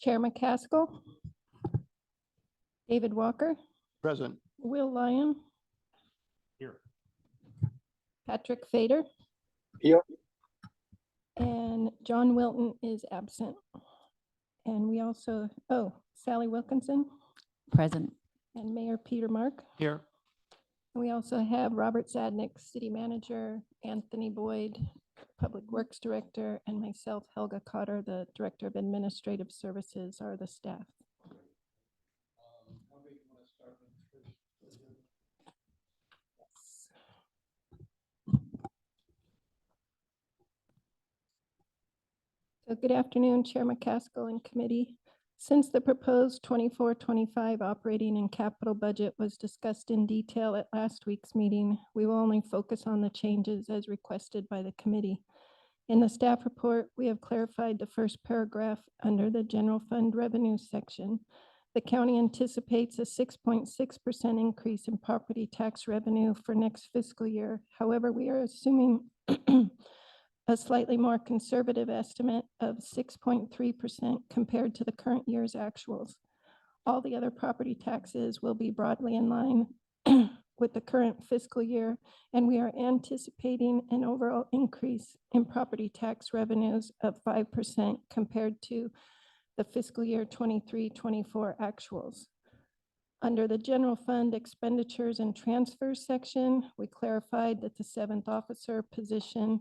Chair McCaskill, David Walker, Present. Will Lyon, Here. Patrick Fader. Here. And John Wilton is absent. And we also, Sally Wilkinson Present. and Mayor Peter Mark. Here. And we also have Robert Zadnick, City Manager, Anthony Boyd, Public Works Director, and myself, Helga Cotter, the Director of Administrative Services, are the staff. So good afternoon, Chair McCaskill and committee. Since the proposed 24-25 operating and capital budget was discussed in detail at last week's meeting, we will only focus on the changes as requested by the committee. In the staff report, we have clarified the first paragraph under the general fund revenue section. The county anticipates a 6.6% increase in property tax revenue for next fiscal year. However, we are assuming a slightly more conservative estimate of 6.3% compared to the current year's actuals. All the other property taxes will be broadly in line with the current fiscal year, and we are anticipating an overall increase in property tax revenues of 5% compared to the fiscal year 23-24 actuals. Under the general fund expenditures and transfers section, we clarified that the 7th officer position,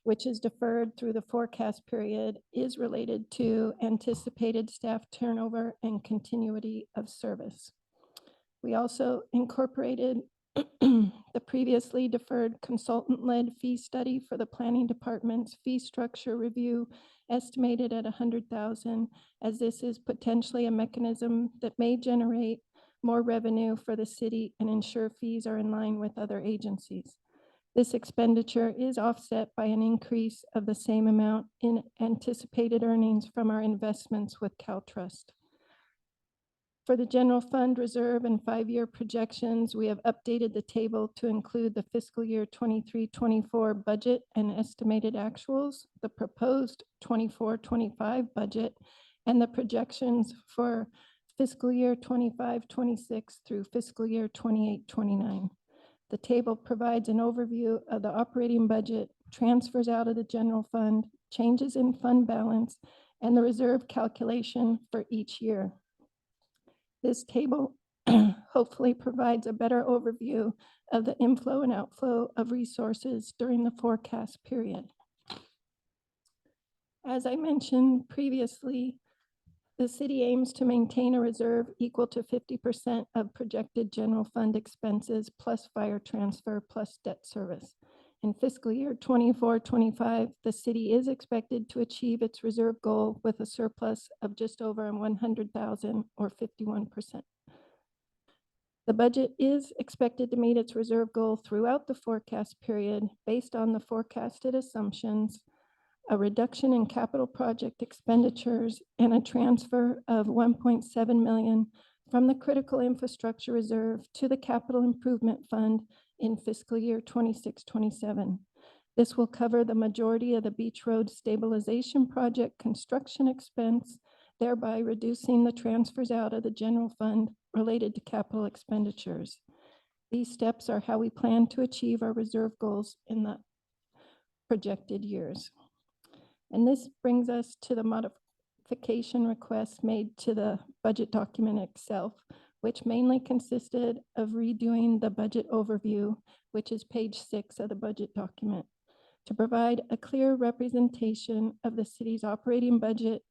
which is deferred through the forecast period, is related to anticipated staff turnover and continuity of service. We also incorporated the previously deferred consultant-led fee study for the planning department's fee structure review, estimated at $100,000, as this is potentially a mechanism that may generate more revenue for the city and ensure fees are in line with other agencies. This expenditure is offset by an increase of the same amount in anticipated earnings from our investments with CalTrust. For the general fund reserve and 5-year projections, we have updated the table to include the fiscal year 23-24 budget and estimated actuals, the proposed 24-25 budget, and the projections for fiscal year 25-26 through fiscal year 28-29. The table provides an overview of the operating budget, transfers out of the general fund, changes in fund balance, and the reserve calculation for each year. This table hopefully provides a better overview of the inflow and outflow of resources during the forecast period. As I mentioned previously, the city aims to maintain a reserve equal to 50% of projected general fund expenses plus fire transfer plus debt service. In fiscal year 24-25, the city is expected to achieve its reserve goal with a surplus of just over 100,000 or 51%. The budget is expected to meet its reserve goal throughout the forecast period based on the forecasted assumptions, a reduction in capital project expenditures, and a transfer of $1.7 million from the critical infrastructure reserve to the capital improvement fund in fiscal year 26-27. This will cover the majority of the Beach Road stabilization project construction expense, thereby reducing the transfers out of the general fund related to capital expenditures. These steps are how we plan to achieve our reserve goals in the projected years. And this brings us to the modification requests made to the budget document itself, which mainly consisted of redoing the budget overview, which is page 6 of the budget document, to provide a clear representation of the city's operating budget,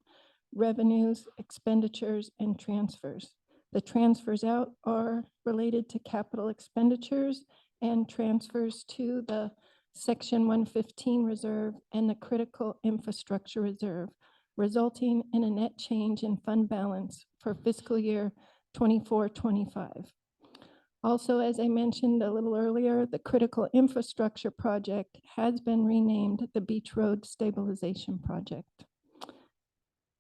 revenues, expenditures, and transfers. The transfers out are related to capital expenditures and transfers to the Section 115 reserve and the critical infrastructure reserve, resulting in a net change in fund balance for fiscal year 24-25. Also, as I mentioned a little earlier, the critical infrastructure project has been renamed the Beach Road Stabilization Project.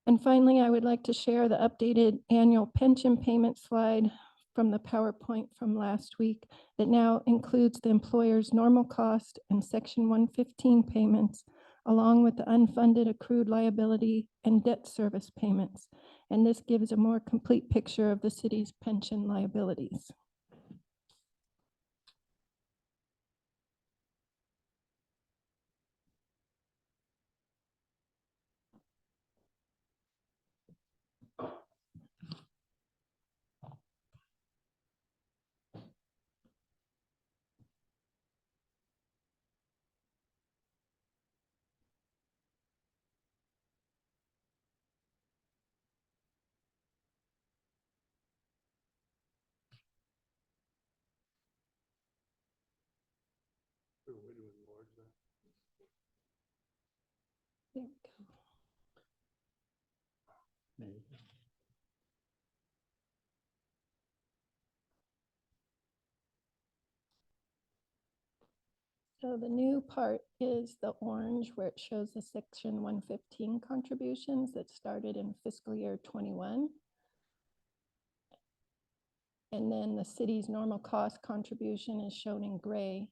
And finally, I would like to share the updated annual pension payment slide from the PowerPoint from last week that now includes the employer's normal cost and Section 115 payments, along with the unfunded accrued liability and debt service payments. And this gives a more complete picture of the city's pension liabilities. There we go. So the new part is the orange where it shows the section 115 contributions that started in fiscal year 21. And then the city's normal cost contribution is shown in gray.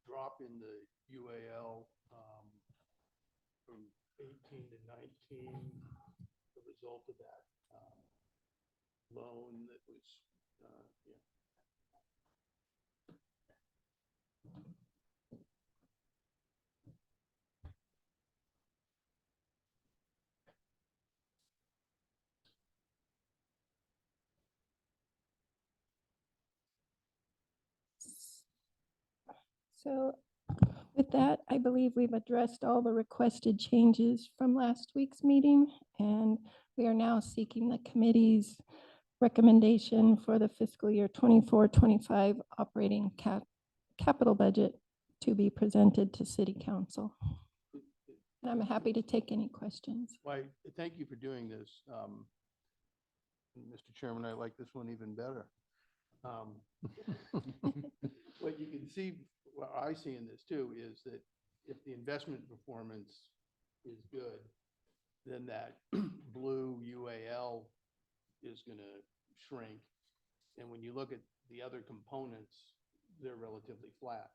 Drop in the UAL from 18 to 19, the result of that loan that was, yeah. So with that, I believe we've addressed all the requested changes from last week's meeting, and we are now seeking the committee's recommendation for the fiscal year 24-25 operating capital budget to be presented to City Council. And I'm happy to take any questions. Why, thank you for doing this. Mr. Chairman, I like this one even better. What you can see, what I see in this too, is that if the investment performance is good, then that blue UAL is going to shrink. And when you look at the other components, they're relatively flat.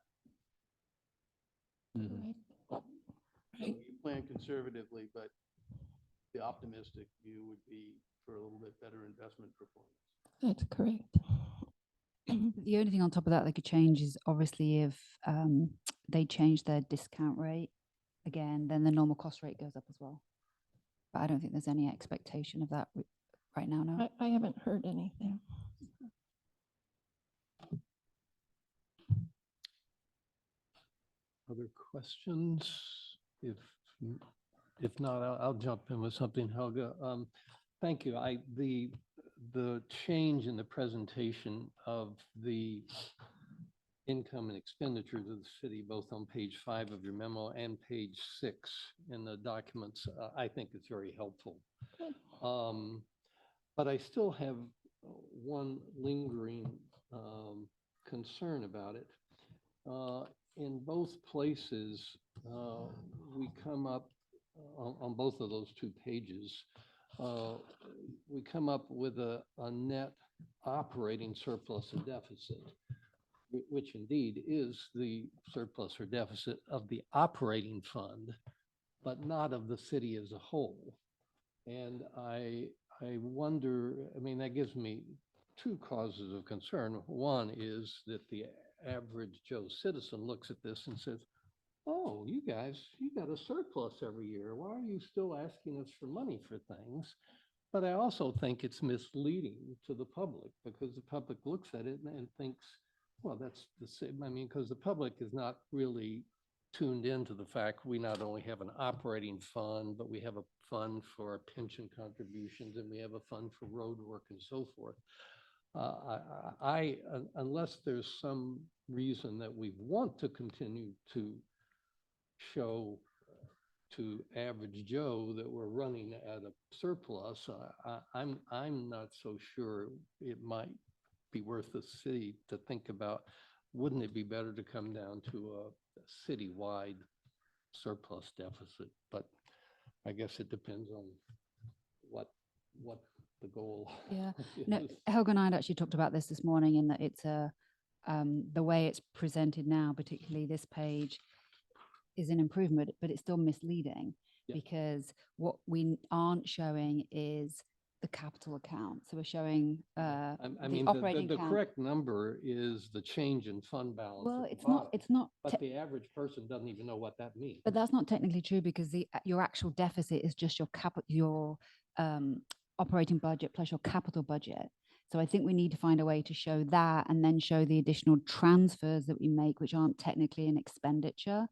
Right. So you plan conservatively, but the optimistic view would be for a little bit better investment performance. That's correct. The only thing on top of that they could change is obviously if they change their discount rate again, then the normal cost rate goes up as well. But I don't think there's any expectation of that right now. No. I haven't heard anything. Other questions? If not, I'll jump in with something, Helga. Thank you. The change in the presentation of the income and expenditures of the city, both on page 5 of your memo and page 6 in the documents, I think it's very helpful. But I still have one lingering concern about it. In both places, we come up on both of those 2 pages, we come up with a net operating surplus or deficit, which indeed is the surplus or deficit of the operating fund, but not of the city as a whole. And I wonder, I mean, that gives me 2 causes of concern. One is that the average Joe citizen looks at this and says, oh, you guys, you got a surplus every year. Why are you still asking us for money for things? But I also think it's misleading to the public because the public looks at it and thinks, well, that's the same. I mean, because the public is not really tuned into the fact we not only have an operating fund, but we have a fund for our pension contributions and we have a fund for road work and so forth. Unless there's some reason that we want to continue to show to average Joe that we're running at a surplus, I'm not so sure it might be worth the city to think about, wouldn't it be better to come down to a citywide surplus deficit? But I guess it depends on what the goal Yeah. No, is. Helga and I had actually talked about this morning, in that it's the way it's presented now, particularly this page, is an improvement, but it's still misleading, Yeah. because what we aren't showing is the capital account. So we're showing I the mean, operating the account. correct number is the change in fund balance. Well, at the it's not, bottom, it's not, But the average person doesn't even know what that means. but that's not technically true, because your actual deficit is just your operating budget plus your capital budget. So I think we need to find a way to show that, and then show the additional transfers that we make, which aren't technically an expenditure.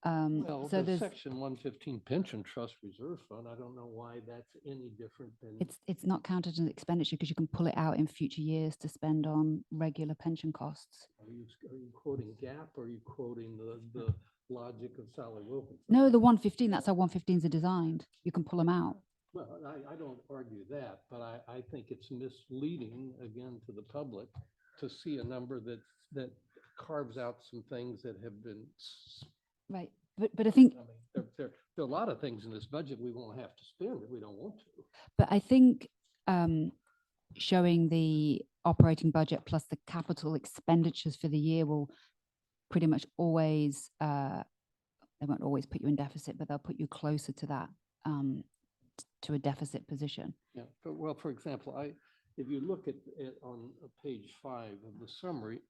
Well, So the there's, section 115 pension trust reserve fund, I don't know why that's any different than. it's not counted as an expenditure, because you can pull it out in future years to spend on regular pension costs. Are you quoting GAAP, or are you quoting the logic of Sally Wilkinson? No, the 115, that's how 115s are designed. You can pull them out. Well, I don't argue that, but I think it's misleading, again, to the public to see a number that carves out some things that have been. Right. But I think, I mean, there are a lot of things in this budget we won't have to spend if we don't want to. but I think showing the operating budget plus the capital expenditures for the year will pretty much always, they won't always put you in deficit, but they'll put you closer to that, to a deficit position. Yeah, well, for example, if you look at on page 5 of the summary,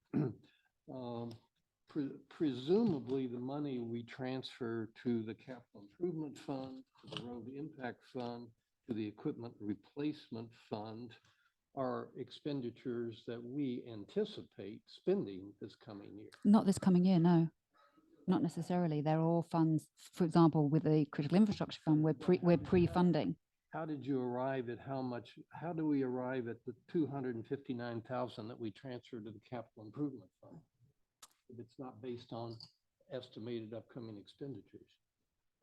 presumably the money we transfer to the capital improvement fund, to the road impact fund, to the equipment replacement fund are expenditures that we anticipate spending this coming year. Not this coming year, no. Not necessarily. They're all funds. For example, with the critical infrastructure fund, we're pre-funding. How did you arrive at how do we arrive at the 259,000 that we transferred to the capital improvement fund? If it's not based on estimated upcoming expenditures.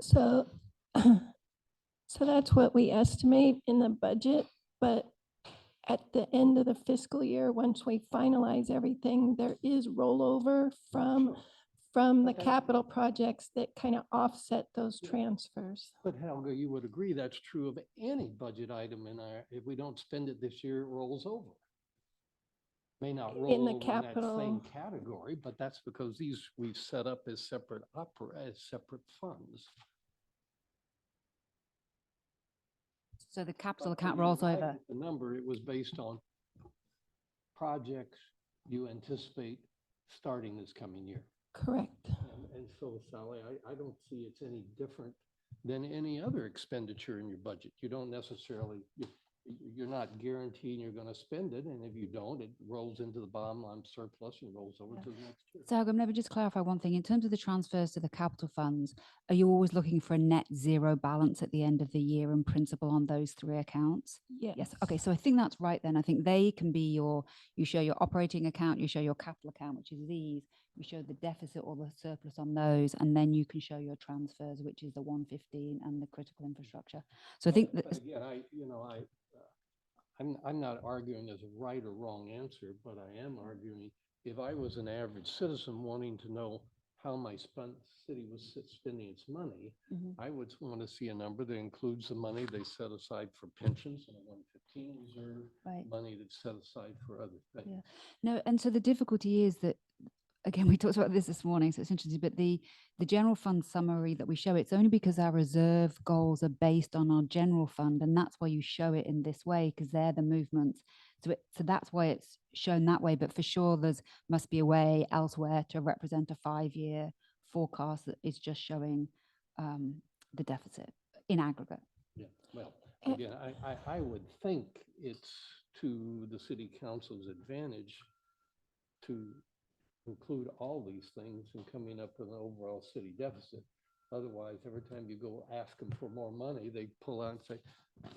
So, so that's what we estimate in the budget, but at the end of the fiscal year, once we finalize everything, there is rollover from the Okay. capital projects that kind of offset those Yeah. transfers. But Helga, you would agree that's true of any budget item if we don't spend it this year, it rolls over. May not roll In the over in that capital- same category, but that's because these we've set up as separate funds. So the capital But account when you rolls arrived over. at the number, it was based on projects you anticipate starting this coming year. Correct. And so, Sally, I don't see it's any different than any other expenditure in your budget. You don't necessarily, you're not guaranteeing you're going to spend it, and if you don't, it rolls into the bottom line surplus and rolls over Yeah. to the next year. So I'm going to just clarify one thing. In terms of the transfers to the capital funds, are you always looking for a net zero balance at the end of the year in principle on those 3 accounts? Yes. Yes. Okay. So I think that's right then. I think they can be you show your operating account, you show your capital account, which is these, you show the deficit or the surplus on those, and then you can show your transfers, which is the 115 and the critical infrastructure. So I think that, But again, I'm not arguing there's a right or wrong answer, but I am arguing if I was an average citizen wanting to know how my city was spending its money, Mhm. I would want to see a number that includes the money they set aside for pensions and a 115 reserve, right. money that's set aside for other things. Yeah. No, and so the difficulty is that, again, we talked about this morning, so it's interesting, but the general fund summary that we show, it's only because our reserve goals are based on our general fund, and that's why you show it in this way, because they're the movements. So that's why it's shown that way, but for sure must be a way elsewhere to represent a 5-year forecast that is just showing the deficit in aggregate. Yeah, well, Eh. again, I would think it's to the city council's advantage to include all these things in coming up with an overall city deficit. Otherwise, every time you go ask them for more money, they pull out and say,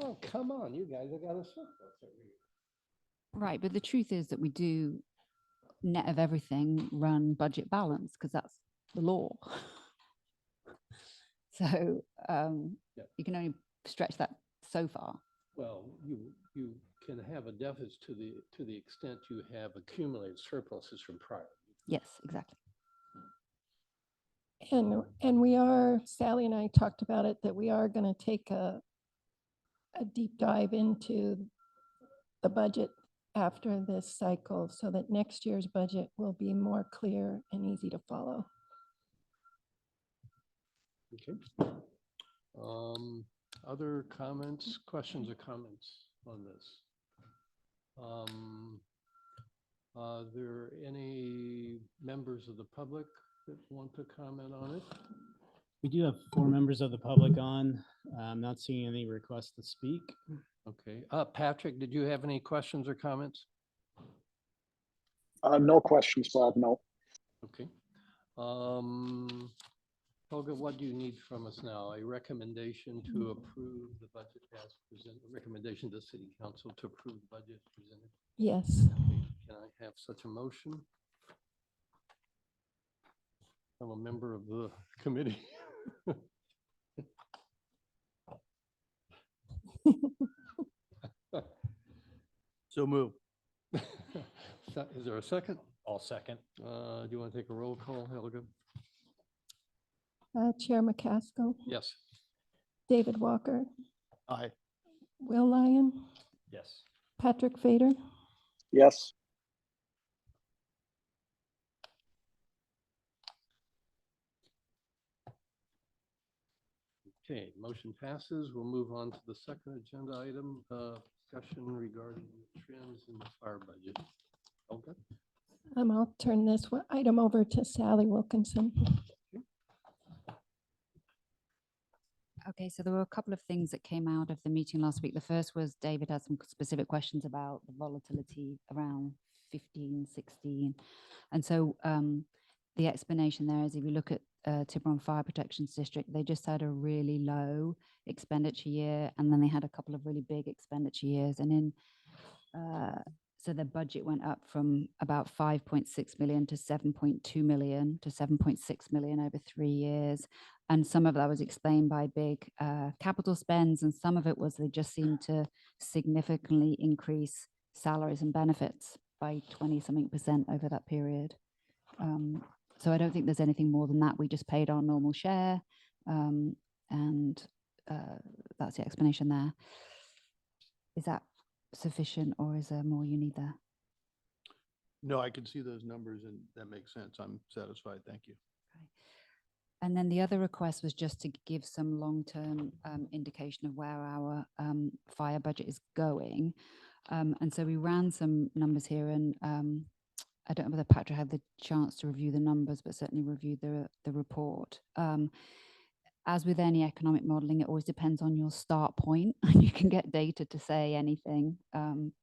oh, come on, you guys have got a surplus every year. Right, but the truth is that we do, net of everything, run budget balance, because that's the law. So Yeah. you can only stretch that so far. Well, you can have a deficit to the extent you have accumulated surpluses from prior. Yes, exactly. And we are, Sally and I talked about it, that we are going to take a deep dive into the budget after this cycle so that next year's budget will be more clear and easy to follow. Okay. Other comments, questions or comments on this? Are there any members of the public that want to comment on it? We do have 4 members of the public on. I'm not seeing any requests to speak. Okay. Patrick, did you have any questions or comments? No questions, Bob, no. Okay. Helga, what do you need from us now? A recommendation to approve the budget as presented, a recommendation to the city council to approve the budget presented. Yes. Okay, can I have such a motion? I'm a member of the committee. So move. Is there a second? I'll second. Do you want to take a roll call, Helga? Chair McCaskill, Yes. David Walker, Aye. Will Lyon, Yes. Patrick Fader, Yes, Okay, motion passes. We'll move on to the second agenda item, discussion regarding trends in the fire budget. Helga? I'll turn this item over to Sally Wilkinson. Okay, so there were a couple of things that came out of the meeting last week. The first was David had some specific questions about the volatility around 15, 16. And so the explanation there is if you look at Tiburon Fire Protection District, they just had a really low expenditure year, and then they had a couple of really big expenditure years. And in so their budget went up from about 5.6 million to 7.2 million to 7.6 million over 3 years. And some of that was explained by big capital spends, and some of it was they just seemed to significantly increase salaries and benefits by 20-something% over that period. So I don't think there's anything more than that. We just paid our normal share, and that's the explanation there. Is that sufficient, or is there more you need there? No, I can see those numbers and that makes sense. I'm satisfied. Thank you. And then the other request was just to give some long-term indication of where our fire budget is going. And so we ran some numbers here, and I don't know whether Patrick had the chance to review the numbers, but certainly reviewed the report. As with any economic modeling, it always depends on your start point, and you can get data to say anything,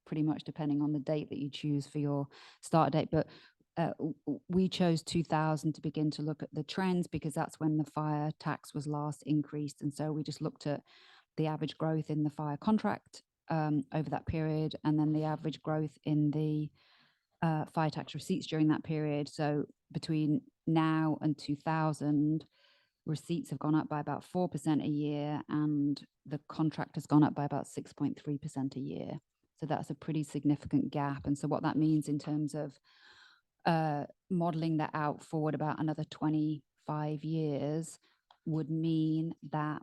pretty much depending on the date that you choose for your start date. But we chose 2000 to begin to look at the trends because that's when the fire tax was last increased. And so we just looked at the average growth in the fire contract over that period, and then the average growth in the fire tax receipts during that period. So between now and 2000, receipts have gone up by about 4% a year, and the contract has gone up by about 6.3% a year. So that's a pretty significant gap. And so what that means in terms of modeling that out forward about another 25 years would mean that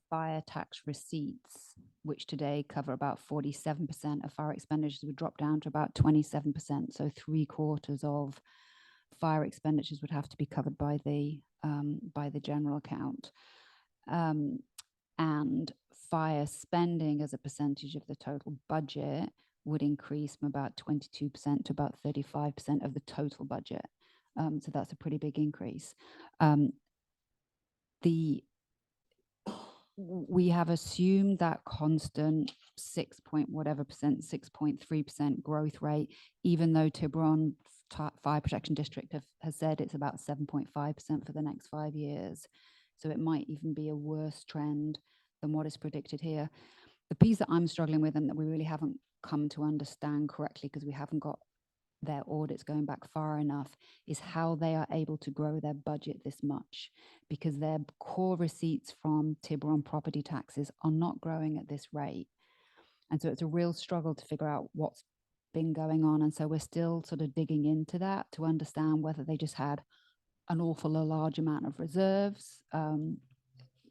fire tax receipts, which today cover about 47% of fire expenditures, would drop down to about 27%. So 3/4 of fire expenditures would have to be covered by the general account. And fire spending as a percentage of the total budget would increase from about 22% to about 35% of the total budget. So that's a pretty big increase. We have assumed that constant 6.3% growth rate, even though Tiburon Fire Protection District has said it's about 7.5% for the next 5 years. So it might even be a worse trend than what is predicted here. The piece that I'm struggling with and that we really haven't come to understand correctly because we haven't got their audits going back far enough is how they are able to grow their budget this much, because their core receipts from Tiburon property taxes are not growing at this rate. And so it's a real struggle to figure out what's been going on. And so we're still sort of digging into that to understand whether they just had an awful a large amount of reserves,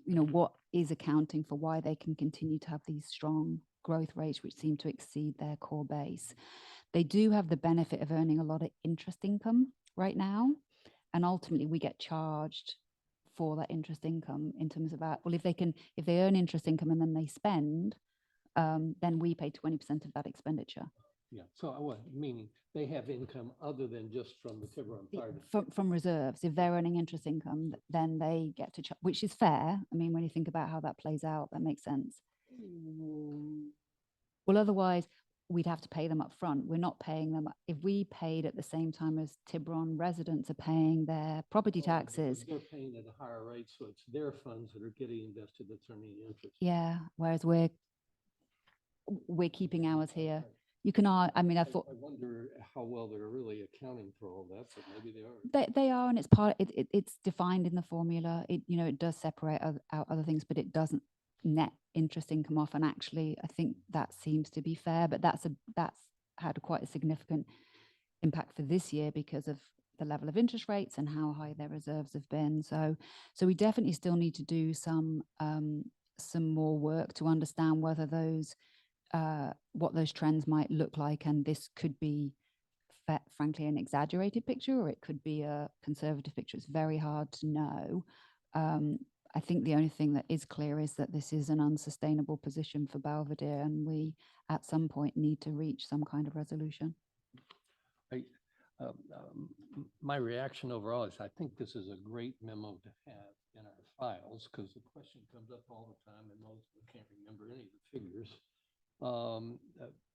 what is accounting for why they can continue to have these strong growth rates, which seem to exceed their core base. They do have the benefit of earning a lot of interest income right now. And ultimately we get charged for that interest income in terms of that. Well, if they earn interest income and then they spend, then we pay 20% of that expenditure. Yeah, so what, meaning they have income other than just from the Tiburon Fire Department? From reserves. If they're earning interest income, then they get to, which is fair. I mean, when you think about how that plays out, that makes sense. Well, otherwise, we'd have to pay them up front. We're not paying them. If we paid at the same time as Tiburon residents are paying their property taxes. They're paying at a higher rate, so it's their funds that are getting invested that's earning the interest. Yeah, whereas we're keeping ours here. You can, I thought. I wonder how well they're really accounting for all that, but maybe they are. They are, and it's it's defined in the formula. It does separate out other things, but it doesn't net interest income off. And actually, I think that seems to be fair, but that's had quite a significant impact for this year because of the level of interest rates and how high their reserves have been. So we definitely still need to do some more work to understand whether those what those trends might look like, and this could be frankly an exaggerated picture, or it could be a conservative picture. It's very hard to know. I think the only thing that is clear is that this is an unsustainable position for Belvedere, and we at some point need to reach some kind of resolution. My reaction overall is I think this is a great memo to have in our files, because the question comes up all the time and most people can't remember any of the figures.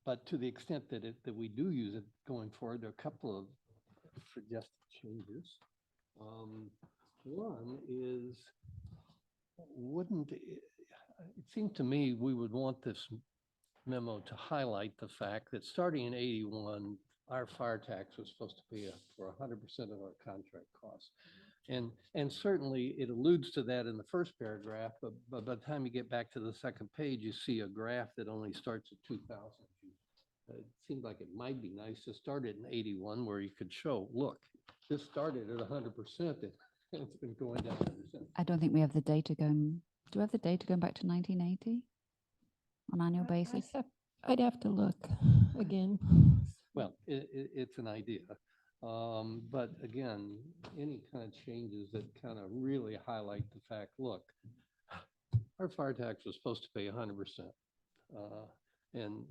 But to the extent that we do use it going forward, there are a couple of suggested changes. One is, it seemed to me we would want this memo to highlight the fact that starting in 81, our fire tax was supposed to be for 100% of our contract costs. And certainly it alludes to that in the first paragraph, but by the time you get back to the second page, you see a graph that only starts at 2000. It seemed like it might be nice to start it in 81 where you could show, look, this started at 100% and it's been going down ever since. I don't think we have the data going. Do we have the data going back to 1980 on annual basis? I'd have to look again. Well, it's an idea. But again, any kind of changes that kind of really highlight the fact, look, our fire tax was supposed to pay 100%. And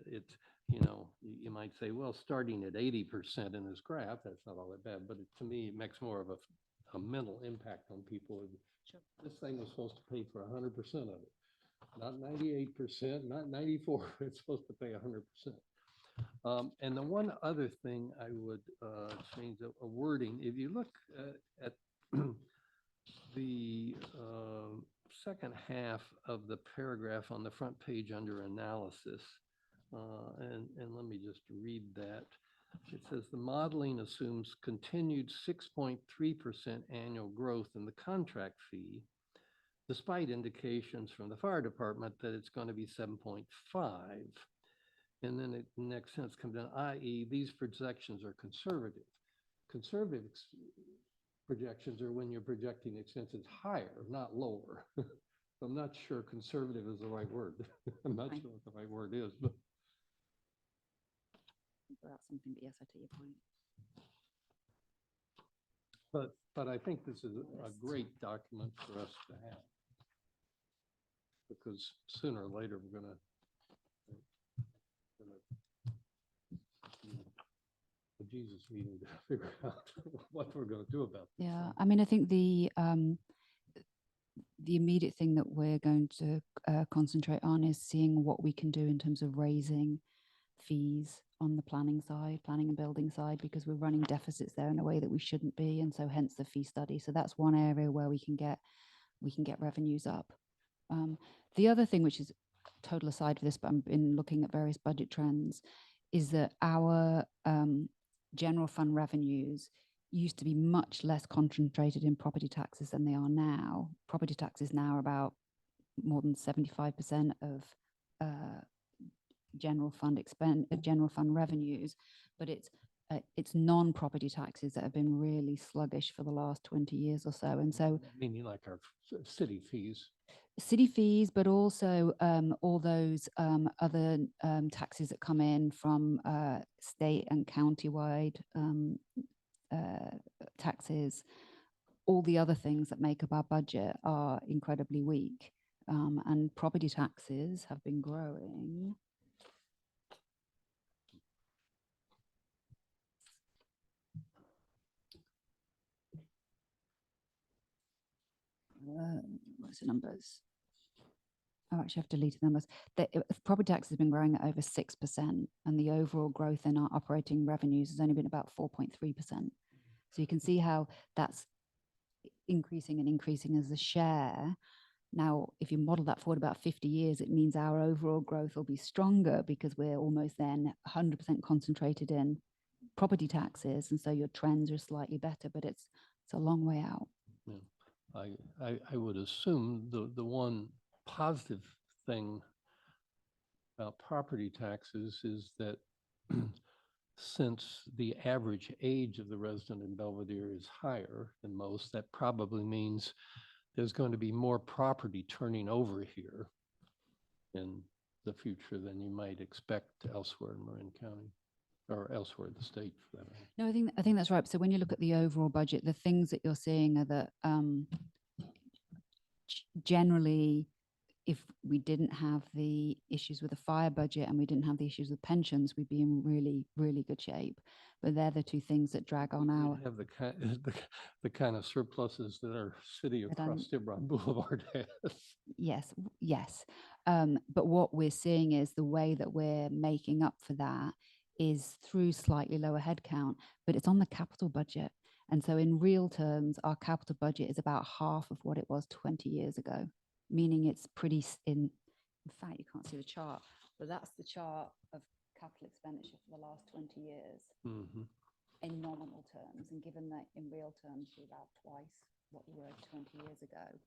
it's, you might say, well, starting at 80% in this graph, that's not all that bad. But to me, it makes more of a mental impact on people. Sure. This thing was supposed to pay for 100% of it, not 98%, not 94%. It's supposed to pay 100%. And the one other thing I would change a wording, if you look at the second half of the paragraph on the front page under analysis, and let me just read that. It says the modeling assumes continued 6.3% annual growth in the contract fee, despite indications from the fire department that it's going to be 7.5. And then the next sentence comes down, i.e. these projections are conservative. Conservative projections are when you're projecting expenses higher, not lower. So I'm not sure conservative is the right word. I'm not sure what the right word is, but. That's something, but yes, I take your point. But I think this is a great document for us to have. Because sooner or later, we're gonna a Jesus meeting to figure out what we're going to do about this. Yeah, I mean, I think the immediate thing that we're going to concentrate on is seeing what we can do in terms of raising fees on the planning side, planning and building side, because we're running deficits there in a way that we shouldn't be, and so hence the fee study. So that's one area where we can get revenues up. The other thing, which is total aside for this, but I've been looking at various budget trends, is that our general fund revenues used to be much less concentrated in property taxes than they are now. Property taxes now are about more than 75% of general fund general fund revenues, but it's non-property taxes that have been really sluggish for the last 20 years or so. And so Meaning like our city fees. city fees, but also all those other taxes that come in from state and county-wide taxes. All the other things that make up our budget are incredibly weak. And property taxes have been growing. What's the numbers? Oh, actually, I've deleted the numbers. Property tax has been growing at over 6%, and the overall growth in our operating revenues has only been about 4.3%. So you can see how that's increasing and increasing as a share. Now, if you model that forward about 50 years, it means our overall growth will be stronger because we're almost then 100% concentrated in property taxes. And so your trends are slightly better, but it's a long way out. Yeah. I would assume the one positive thing about property taxes is that since the average age of the resident in Belvedere is higher than most, that probably means there's going to be more property turning over here in the future than you might expect elsewhere in Marin County or elsewhere in the state for that matter. No, I think that's right. So when you look at the overall budget, the things that you're seeing are that generally, if we didn't have the issues with the fire budget and we didn't have the issues with pensions, we'd be in really, really good shape. But they're the two things that drag on our. Have the kind of surpluses that our city across Tiburon Boulevard has. Yes, yes. But what we're seeing is the way that we're making up for that is through slightly lower headcount, but it's on the capital budget. And so in real terms, our capital budget is about half of what it was 20 years ago, meaning it's pretty in fact, you can't see the chart, but that's the chart of capital expenditure for the last 20 years in nominal terms. And given that in real terms, you're about twice what you were 20 years ago,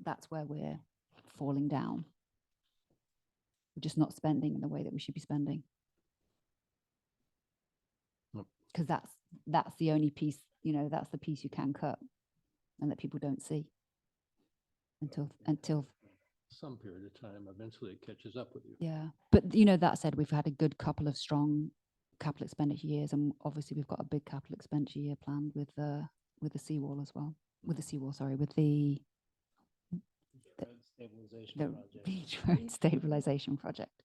that's where we're falling down. We're just not spending in the way that we should be spending. Because that's the only piece, that's the piece you can cut and that people don't see until some period of time, eventually it catches up with you. Yeah. But that said, we've had a good couple of strong capital expenditure years, and obviously we've got a big capital expenditure year planned with the seawall as well. With the seawall, sorry, with the beach road stabilization project.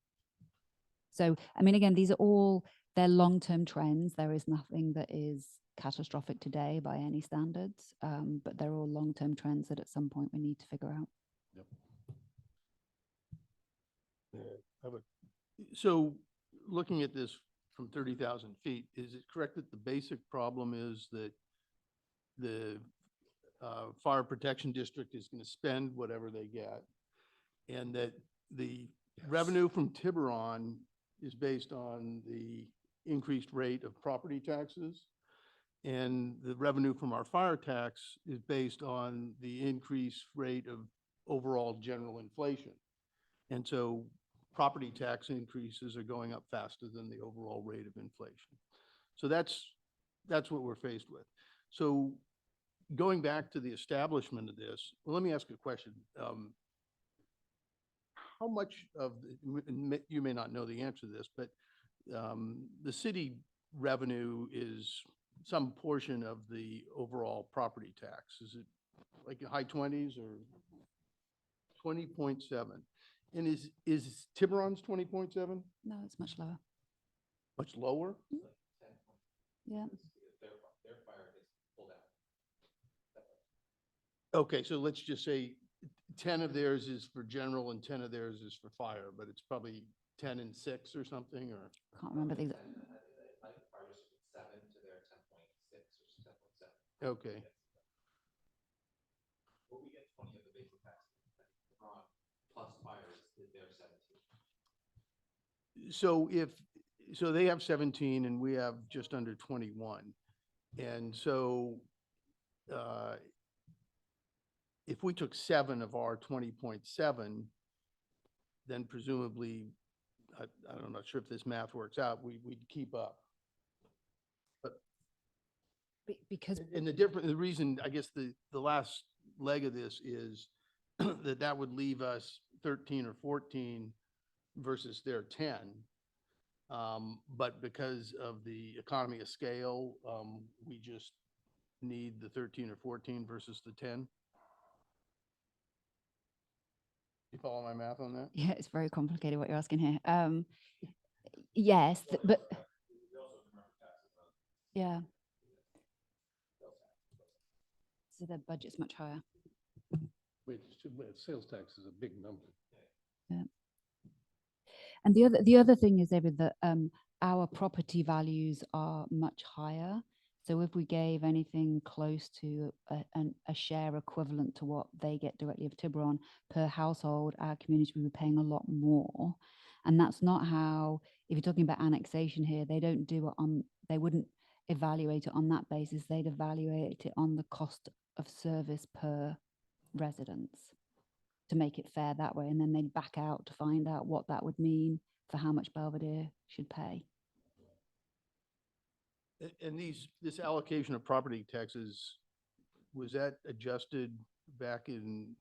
So, I mean, again, they're long-term trends. There is nothing that is catastrophic today by any standards, but they're all long-term trends that at some point we need to figure out. Yep. So looking at this from 30,000 feet, is it correct that the basic problem is that the fire protection district is going to spend whatever they get, and that the revenue from Tiburon is based on the increased rate of property taxes, and the revenue from our fire tax is based on the increased rate of overall general inflation? And so property tax increases are going up faster than the overall rate of inflation. So that's what we're faced with. So going back to the establishment of this, well, let me ask a question. How much of you may not know the answer to this, but the city revenue is some portion of the overall property tax. Is it like high 20s or 20.7? And is Tiburon's 20.7? No, it's much lower. Much lower? Yeah. Okay, so let's just say 10 of theirs is for general and 10 of theirs is for fire, but it's probably 10 and 6 or something, or? Can't remember the exact. Okay. Well, we get 20 of the basic taxes plus fires, they're 17. So they have 17 and we have just under 21. And so if we took 7 of our 20.7, then presumably, I'm not sure if this math works out, we'd keep up. Because And the reason, I guess the last leg of this is that would leave us 13 or 14 versus their 10. But because of the economy of scale, we just need the 13 or 14 versus the 10. You follow my math on that? yeah, it's very complicated what you're asking here. Yes, but yeah. So their budget's much higher. Sales tax is a big number. And the other thing is, David, that our property values are much higher. So if we gave anything close to a share equivalent to what they get directly of Tiburon per household, our community would be paying a lot more. And that's not how, if you're talking about annexation here, they don't do it on, they wouldn't evaluate it on that basis. They'd evaluate it on the cost of service per residence to make it fair that way. And then they'd back out to find out what that would mean for how much Belvedere should pay. And this allocation of property taxes, was that adjusted back in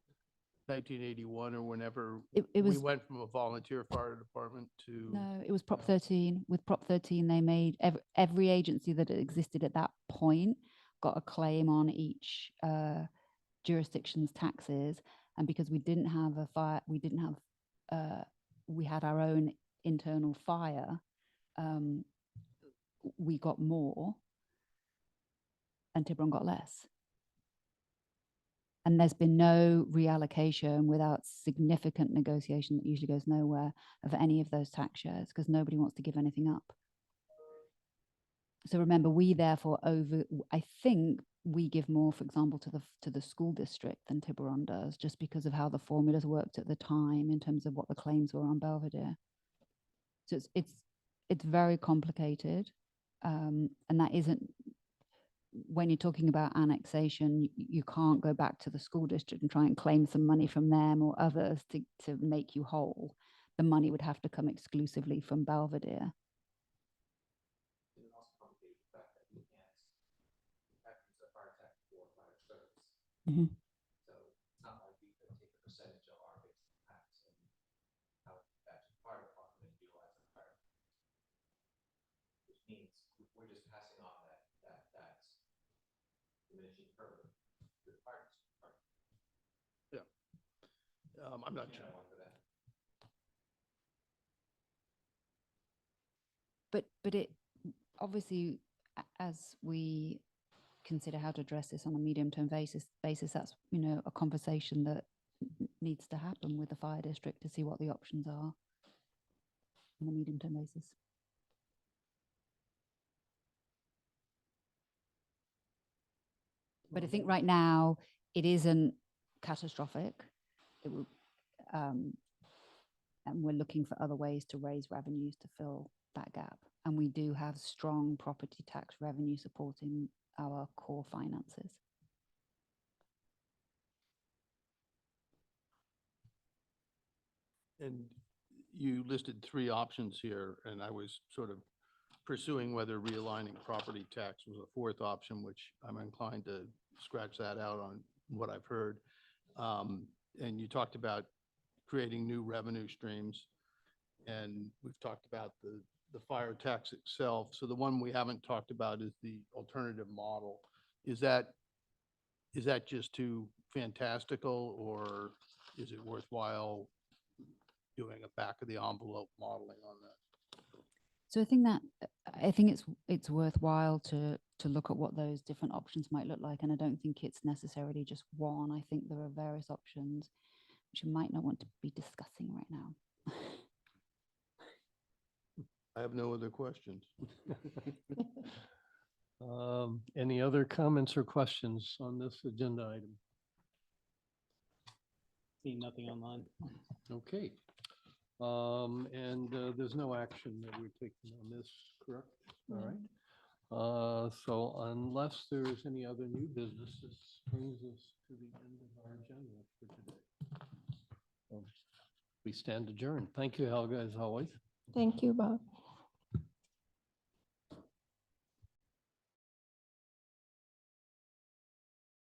1981 or whenever It we was, went from a volunteer fire department to? no, it was Prop 13. With Prop 13, they made every agency that existed at that point got a claim on each jurisdiction's taxes. And because we didn't have a fire, we had our own internal fire, we got more and Tiburon got less. And there's been no reallocation without significant negotiation that usually goes nowhere of any of those tax shares because nobody wants to give anything up. So remember, we therefore I think we give more, for example, to the school district than Tiburon does, just because of how the formulas worked at the time in terms of what the claims were on Belvedere. So it's very complicated, and that isn't, when you're talking about annexation, you can't go back to the school district and try and claim some money from them or others to make you whole. The money would have to come exclusively from Belvedere. It would also complicate the fact that we can't use a fire tax for fire service. Mhm. So it's not like we could take a percentage of our basic tax and how that to the fire department and utilize the fire. Which means we're just passing on that diminishing further to the fire department. I'm not You sure. know, for that. But it obviously, as we consider how to address this on a medium-term basis, that's, you know, a conversation that needs to happen with the fire district to see what the options are on a medium-term basis. But I think right now it isn't catastrophic. It will, and we're looking for other ways to raise revenues to fill that gap. And we do have strong property tax revenue supporting our core finances. And you listed 3 options here, and I was sort of pursuing whether realigning property tax was a 4th option, which I'm inclined to scratch that out on what I've heard. And you talked about creating new revenue streams, and we've talked about the fire tax itself. So the one we haven't talked about is the alternative model. Is that just too fantastical, or is it worthwhile doing a back of the envelope modeling on that? So I think it's worthwhile to look at what those different options might look like. And I don't think it's necessarily just one. I think there are various options which you might not want to be discussing right now. I have no other questions. Any other comments or questions on this agenda item? Seeing nothing online. Okay. And there's no action that we're taking on this, correct? All right. So unless there's any other new business, this brings us to the end of our agenda for today. We stand adjourned. Thank you, Helga, as always. Thank you, Bob.